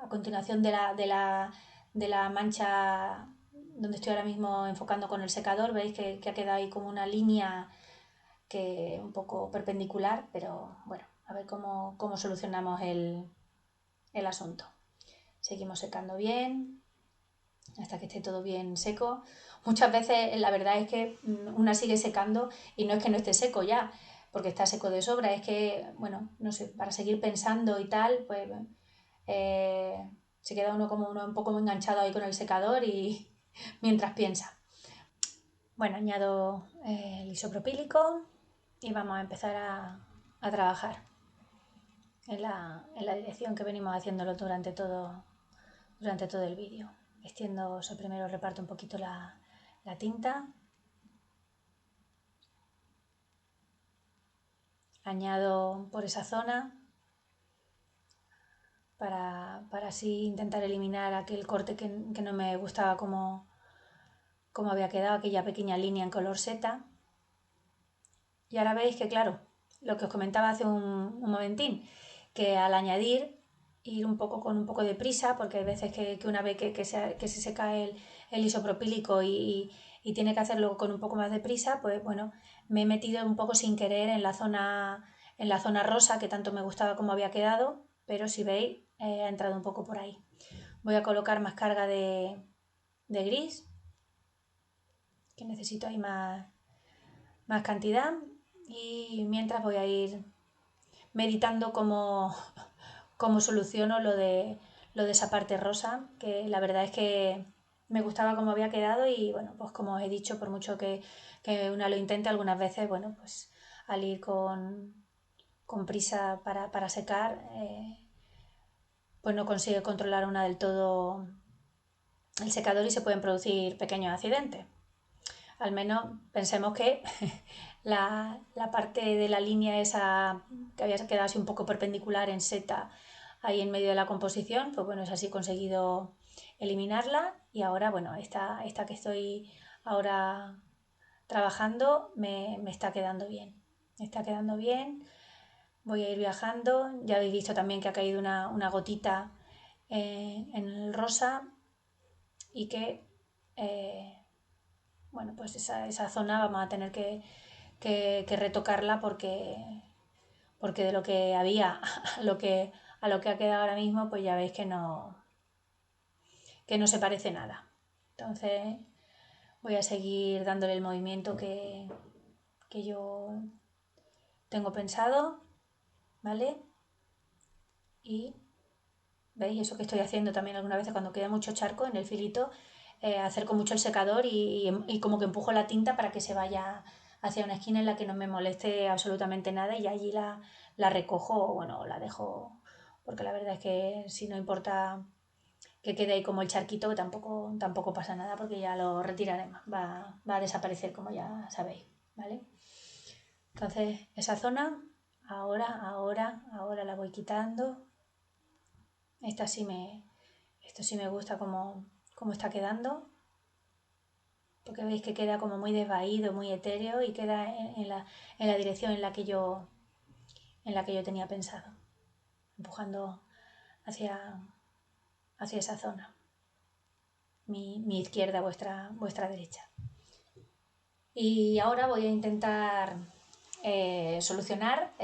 a continuación de la mancha donde estoy ahora mismo enfocando con el secador. Veis que ha quedado ahí como una línea que un poco perpendicular, pero bueno, a ver cómo solucionamos el asunto. Seguimos secando bien hasta que esté todo bien seco. Muchas veces la verdad es que una sigue secando y no es que no esté seco ya, porque está seco de sobra, es que, bueno, no sé, para seguir pensando y tal, pues se queda uno un poco enganchado ahí con el secador y mientras piensa. Bueno, añado el isopropílico y vamos a empezar a trabajar en la dirección que venimos haciéndolo durante todo el vídeo. Extiendo, primero reparto un poquito la tinta, añado por esa zona para así intentar eliminar aquel corte que no me gustaba como había quedado, aquella pequeña línea en color seta. Y ahora veis que, claro, lo que os comentaba hace un momentín, que al añadir, ir con un poco de prisa, porque hay veces que una vez que se seca el isopropílico y tiene que hacerlo con un poco más de prisa, pues bueno, me he metido un poco sin querer en la zona rosa, que tanto me gustaba como había quedado, pero si veis, ha entrado un poco por ahí. Voy a colocar más carga de gris, que necesito ahí más cantidad, y mientras voy a ir meditando cómo soluciono lo de esa parte rosa, que la verdad es que me gustaba cómo había quedado y bueno, pues como os he dicho, por mucho que una lo intente, algunas veces, bueno, pues al ir con prisa para secar, pues no consigue controlar una del todo el secador y se pueden producir pequeños accidentes. Al menos pensemos que la parte de la línea esa que había quedado así un poco perpendicular en seta ahí en medio de la composición, pues bueno, es así conseguido eliminarla y ahora, bueno, esta que estoy ahora trabajando me está quedando bien. Me está quedando bien, voy a ir viajando, ya habéis visto también que ha caído una gotita en el rosa y que bueno, pues esa zona vamos a tener que retocarla porque de lo que había a lo que ha quedado ahora mismo, pues ya veis que no se parece nada. Entonces voy a seguir dándole el movimiento que yo tengo pensado, ¿vale? Y veis eso que estoy haciendo también algunas veces cuando queda mucho charco en el filito, acerco mucho el secador y como que empujo la tinta para que se vaya hacia una esquina en la que no me moleste absolutamente nada y allí la recojo o bueno, la dejo, porque la verdad es que si no importa que quede ahí como el charquito, que tampoco pasa nada porque ya lo retiraremos, va a desaparecer como ya sabéis, ¿vale? Entonces esa zona ahora la voy quitando. Esto sí me gusta cómo está quedando, porque veis que queda como muy desvaído, muy etéreo y queda en la dirección en la que yo tenía pensado, empujando hacia, hacia esa zona, mi izquierda, vuestra derecha. Y ahora voy a intentar solucionar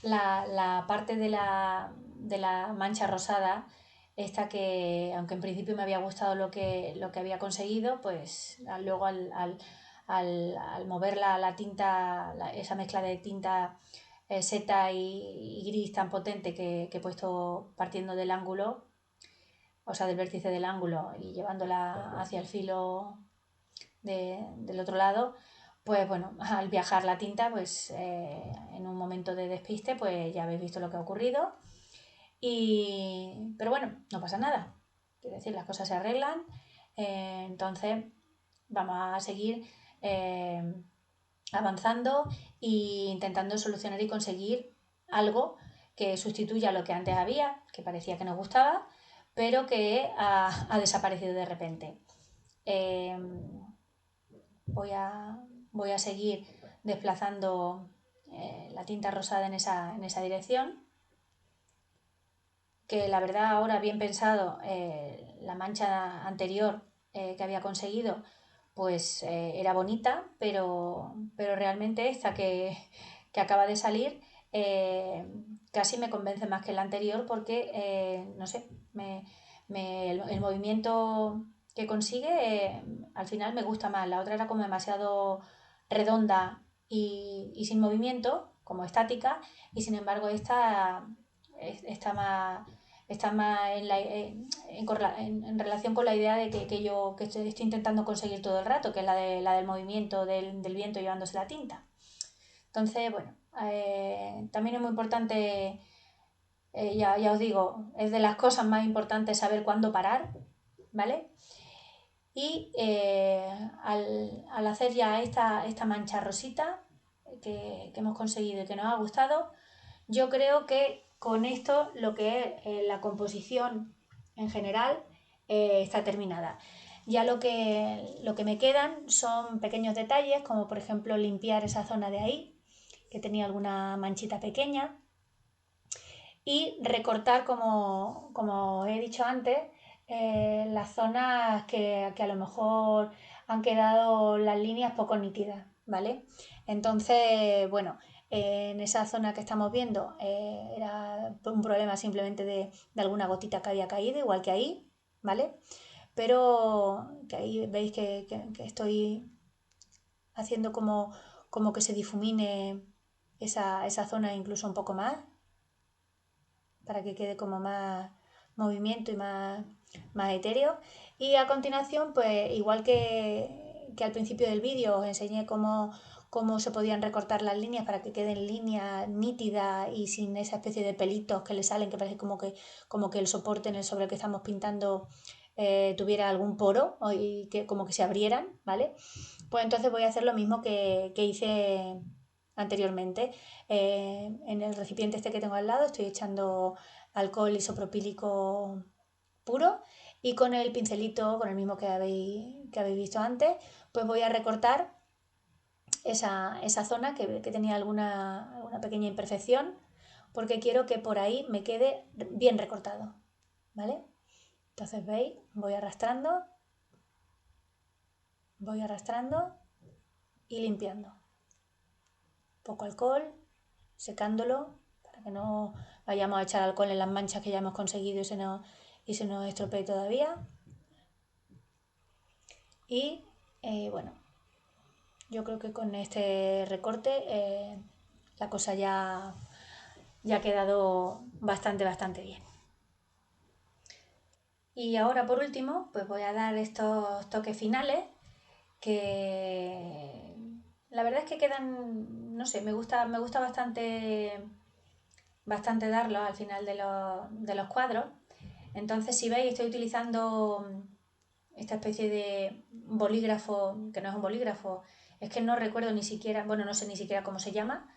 la parte de la mancha rosada, esta que, aunque en principio me había gustado lo que había conseguido, pues luego al mover la tinta, esa mezcla de tinta seta y gris tan potente que he puesto partiendo del ángulo, o sea, del vértice del ángulo y llevándola hacia el filo del otro lado, pues bueno, al viajar la tinta, pues en un momento de despiste, pues ya habéis visto lo que ha ocurrido. Pero bueno, no pasa nada. Quiero decir, las cosas se arreglan. Entonces vamos a seguir avanzando e intentando solucionar y conseguir algo que sustituya lo que antes había, que parecía que nos gustaba, pero que ha desaparecido de repente. Voy a seguir desplazando la tinta rosada en esa dirección, que la verdad ahora bien pensado, la mancha anterior que había conseguido pues era bonita, pero realmente esta que acaba de salir casi me convence más que la anterior porque, no sé, el movimiento que consigue al final me gusta más. La otra era como demasiado redonda y sin movimiento, como estática, y sin embargo esta está más en relación con la idea de que yo estoy intentando conseguir todo el rato, que es la del movimiento del viento llevándose la tinta. Entonces, bueno, también es muy importante, ya os digo, es de las cosas más importantes saber cuándo parar, ¿vale? Y al hacer ya esta mancha rosita que hemos conseguido y que nos ha gustado, yo creo que con esto lo que es la composición en general está terminada. Ya lo que me quedan son pequeños detalles, como por ejemplo limpiar esa zona de ahí, que tenía alguna manchita pequeña, y recortar, como he dicho antes, las zonas que a lo mejor han quedado las líneas poco nítidas, ¿vale? Entonces, bueno, en esa zona que estamos viendo era un problema simplemente de alguna gotita que había caído, igual que ahí, ¿vale? Pero que ahí veis que estoy haciendo como que se difumine esa zona incluso un poco más, para que quede como más movimiento y más más etéreo. Y a continuación, pues igual que al principio del vídeo os enseñé cómo se podían recortar las líneas para que queden líneas nítidas y sin esa especie de pelitos que le salen, que parece como que el soporte sobre el que estamos pintando tuviera algún poro y que como que se abrieran, ¿vale? Pues entonces voy a hacer lo mismo que hice anteriormente. En el recipiente este que tengo al lado estoy echando alcohol isopropílico puro y con el pincelito, con el mismo que habéis visto antes, pues voy a recortar esa zona que tenía alguna pequeña imperfección, porque quiero que por ahí me quede bien recortado, ¿vale? Entonces veis, voy arrastrando y limpiando. Poco alcohol, secándolo, para que no vayamos a echar alcohol en las manchas que ya hemos conseguido y se nos estropee todavía. Y bueno, yo creo que con este recorte la cosa ya ha quedado bastante bien. Y ahora por último, pues voy a dar estos toques finales que la verdad es que quedan, no sé, me gusta bastante darlos al final de los cuadros. Entonces, si veis, estoy utilizando esta especie de bolígrafo, que no es un bolígrafo, es que no recuerdo ni siquiera, bueno, no sé ni siquiera cómo se llama,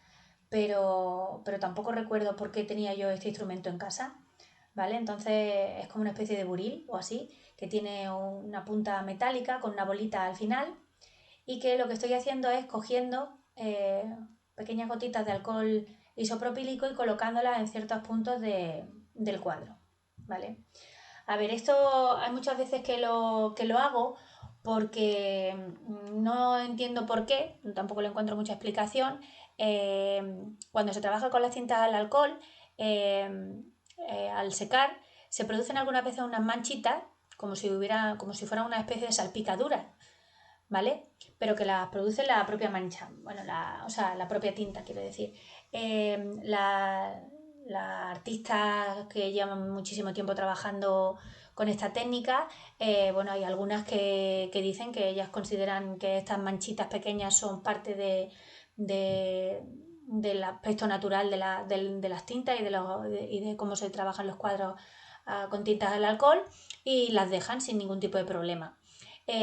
pero tampoco recuerdo por qué tenía yo este instrumento en casa, ¿vale? Entonces es como una especie de buril o así, que tiene una punta metálica con una bolita al final y que lo que estoy haciendo es cogiendo pequeñas gotitas de alcohol isopropílico y colocándolas en ciertos puntos del cuadro, ¿vale? A ver, esto hay muchas veces que lo hago porque no entiendo por qué, tampoco le encuentro mucha explicación. Cuando se trabaja con las tintas al alcohol, al secar, se producen algunas veces unas manchitas como si fuera una especie de salpicadura, ¿vale? Pero que las produce la propia mancha, bueno, la propia tinta, quiero decir. Las artistas que llevan muchísimo tiempo trabajando con esta técnica, bueno, hay algunas que dicen que ellas consideran que estas manchitas pequeñas son parte del aspecto natural de las tintas y de cómo se trabajan los cuadros con tintas al alcohol y las dejan sin ningún tipo de problema.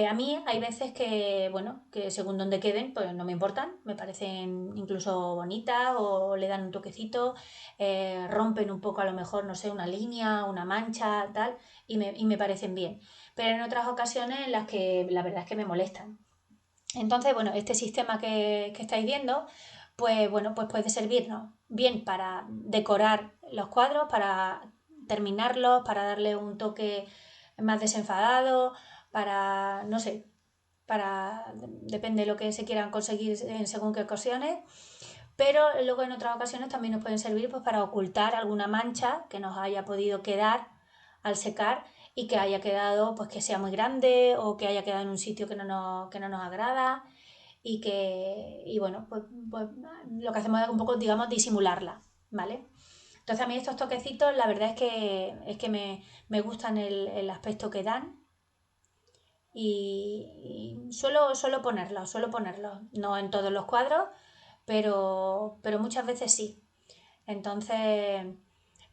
A mí hay veces que, bueno, que según donde queden, pues no me importan, me parecen incluso bonitas o le dan un toquecito, rompen un poco a lo mejor, no sé, una línea, una mancha, tal, y me parecen bien. Pero en otras ocasiones en las que la verdad es que me molestan. Entonces, bueno, este sistema que estáis viendo, pues bueno, pues puede servirnos bien para decorar los cuadros, para terminarlos, para darle un toque más desenfadado, para, no sé, depende de lo que se quieran conseguir en según qué ocasiones, pero luego en otras ocasiones también nos pueden servir pues para ocultar alguna mancha que nos haya podido quedar al secar y que haya quedado, pues que sea muy grande o que haya quedado en un sitio que no nos agrada y bueno, pues lo que hacemos es un poco, digamos, disimularla, ¿vale? Entonces a mí estos toquecitos la verdad es que me gustan el aspecto que dan y suelo ponerlos, no en todos los cuadros, pero muchas veces sí. Entonces,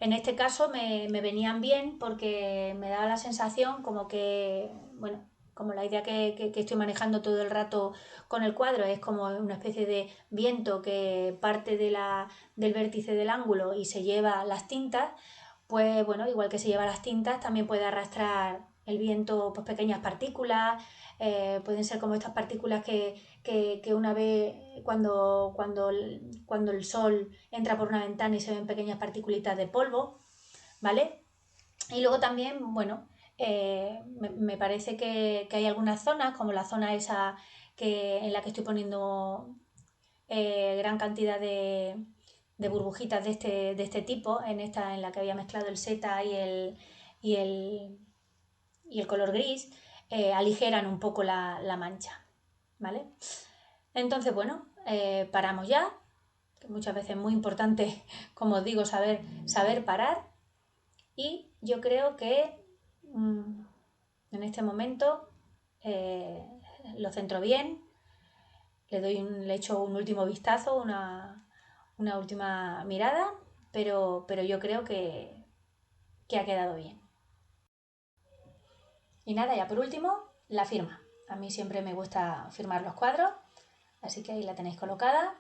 en este caso me venían bien porque me daba la sensación como que, bueno, como la idea que estoy manejando todo el rato con el cuadro es como una especie de viento que parte del vértice del ángulo y se lleva las tintas, pues bueno, igual que se lleva las tintas, también puede arrastrar el viento pues, pequeñas partículas, pueden ser como estas partículas que una vez cuando el sol entra por una ventana y se ven pequeñas partículitas de polvo, ¿vale? Y luego también, bueno, me parece que hay algunas zonas, como la zona esa en la que estoy poniendo gran cantidad de burbujitas de este tipo, en la que había mezclado el seta y el color gris, aligeran un poco la mancha, ¿vale? Entonces, bueno, paramos ya, que muchas veces es muy importante, como os digo, saber parar y yo creo que En este momento lo centro bien, le echo un último vistazo, una última mirada, pero yo creo que ha quedado bien. Y nada, ya por último, la firma. A mí siempre me gusta firmar los cuadros, así que ahí la tenéis colocada.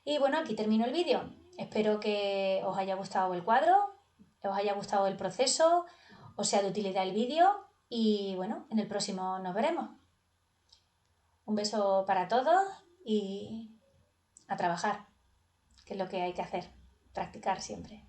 Y bueno, aquí termino el vídeo. Espero que os haya gustado el cuadro, os haya gustado el proceso, os sea de utilidad el vídeo y bueno, en el próximo nos veremos. Un beso para todos y a trabajar, que es lo que hay que hacer, practicar siempre.